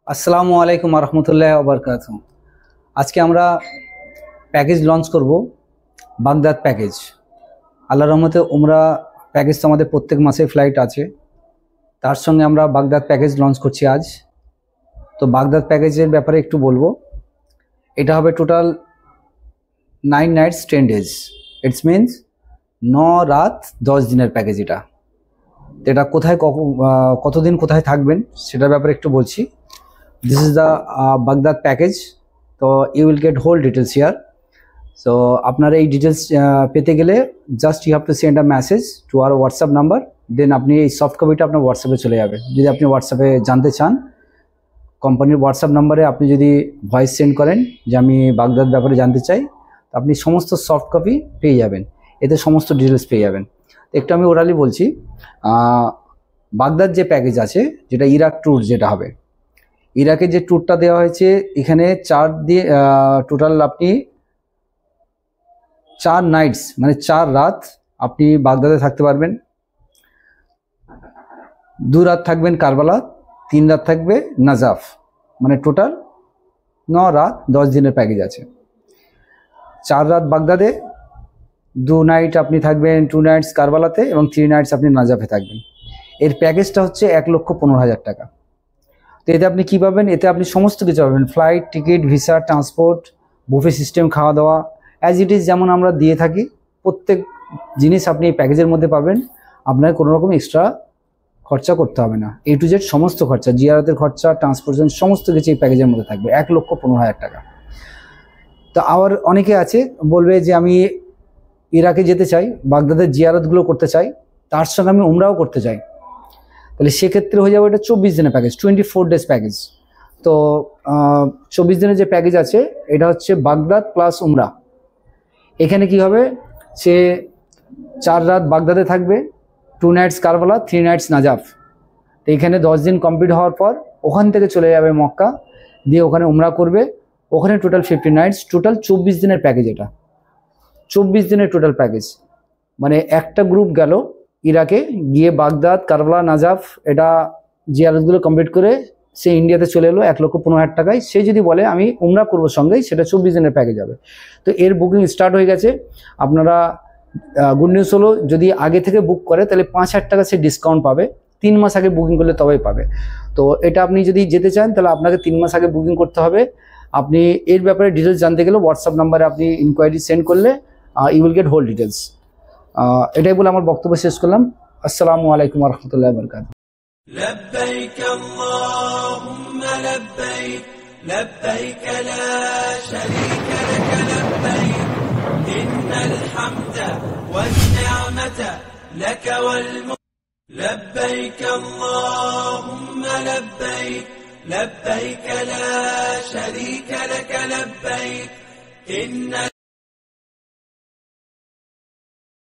আসসালামু আলাইকুম রহমতুল্লাহি ওয়া বারাকাতুহু। আজকে আমরা প্যাকেজ লঞ্চ করব, বাগদাদ প্যাকেজ। আল্লাহর রহমতে উমরা প্যাকেজ তো আমাদের প্রত্যেক মাসে ফ্লাইট আছে, তার সঙ্গে আমরা বাগদাদ প্যাকেজ লঞ্চ করছি আজ। তো বাগদাদ প্যাকেজের ব্যাপারে একটু বলবো। এটা হবে total 9 nights 10 days, it's means 9 রাত 10 দিনের প্যাকেজ। এটা কোথায় কতদিন কোথায় থাকবেন সেটার ব্যাপারে একটু বলছি। This is the Baghdad package. So you will get whole details here. So আপনারা এই ডিটেলস পেতে গেলে just you have to send a message to our WhatsApp number, then আপনি এই সফট কপিটা আপনার হোয়াটসঅ্যাপে চলে যাবে। যদি আপনি হোয়াটসঅ্যাপে জানতে চান, কোম্পানির হোয়াটসঅ্যাপ নাম্বারে আপনি যদি ভয়েস সেন্ড করেন যে আমি বাগদাদ ব্যাপারে জানতে চাই, তো আপনি সমস্ত সফট কপি পেয়ে যাবেন, এতে সমস্ত ডিটেলস পেয়ে যাবেন। একটু আমি ওরালি বলছি। বাগদাদ যে প্যাকেজ আছে, যেটা ইরাক ট্যুর যেটা হবে, ইরাকের যে ট্যুরটা দেওয়া হয়েছে, এখানে 4 দিয়ে টোটাল আপনি 4 নাইটস মানে 4 রাত আপনি বাগদাদে থাকতে পারবেন। 2 রাত থাকবেন কারবালা, 3 রাত থাকবে নাজাফ, মানে টোটাল 9 রাত 10 দিনের প্যাকেজ আছে। 4 রাত বাগদাদে, 2 নাইট আপনি থাকবেন 2 নাইটস কারবালাতে এবং 3 নাইটস আপনি নাজাফে থাকবেন। এর প্যাকেজটা হচ্ছে 1,15,000 টাকা। তো এতে আপনি কী পাবেন? এতে আপনি সমস্ত কিছু পাবেন, flight ticket, visa, transport, buffet system, খাওয়া দাওয়া অ্যাজ ইট ইজ যেমন আমরা দিয়ে থাকি, প্রত্যেক জিনিস আপনি এই প্যাকেজের মধ্যে পাবেন। আপনার কোনো রকম এক্সট্রা খরচা করতে হবে না। A to Z সমস্ত খরচা, জিয়ারতের খরচা, ট্রান্সপোর্টেশন সমস্ত কিছু এই প্যাকেজের মধ্যে থাকবে। 1,15,000 টাকা। তো আবার অনেকে আছে বলবে যে আমি ইরাকে যেতে চাই, বাগদাদের জিয়ারতগুলো করতে চাই, তার সঙ্গে আমি উমরাও করতে চাই, তাহলে সেক্ষেত্রে হয়ে যাবে এটা 24 দিনের প্যাকেজ, 24 ডেজ প্যাকেজ। তো 24 দিনের যে প্যাকেজ আছে, এটা হচ্ছে বাগদাদ প্লাস উমরা। এখানে কি হবে, সে 4 রাত বাগদাদে থাকবে, 2 নাইটস কারবালা, 3 নাইটস নাজাফ। তো এখানে 10 দিন কমপ্লিট হওয়ার পর ওখান থেকে চলে যাবে মক্কা, দিয়ে ওখানে উমরা করবে। ওখানে টোটাল 50 নাইটস, টোটাল 24 দিনের প্যাকেজ। এটা 24 দিনের টোটাল প্যাকেজ, মানে একটা গ্রুপ গেল ইরাকে, গিয়ে বাগদাদ, কারবালা, নাজাফ এটা জিয়ারতগুলো কমপ্লিট করে সে ইন্ডিয়াতে চলে এলো 1,15,000 টাকায়। সে যদি বলে আমি উমরা করবো সঙ্গেই, সেটা 24 দিনের প্যাকেজ হবে। তো এর বুকিং স্টার্ট হয়ে গেছে। আপনারা গুড নিউজ হলো, যদি আগে থেকে বুক করে তাহলে 5,000 টাকা সে ডিসকাউন্ট পাবে। 3 মাস আগে বুকিং করলে তবেই পাবে। তো এটা আপনি যদি যেতে চান তাহলে আপনাকে 3 মাস আগে বুকিং করতে হবে। আপনি এর ব্যাপারে ডিটেলস জানতে গেলে হোয়াটসঅ্যাপ নাম্বারে আপনি ইনকোয়ারি সেন্ড করলে you will get whole details. এটাই বলে আমার বক্তব্য শেষ করলাম। আসসালামু আলাইকুম ওয়া রাহমাতুল্লাহি ওয়া বারাকাতুহু। لبيك اللهم لبيك لبيك لا شريك لك لبيك إن الحمد والنعمة لك والملك لبيك اللهم لبيك لبيك لا شريك لك لبيك إن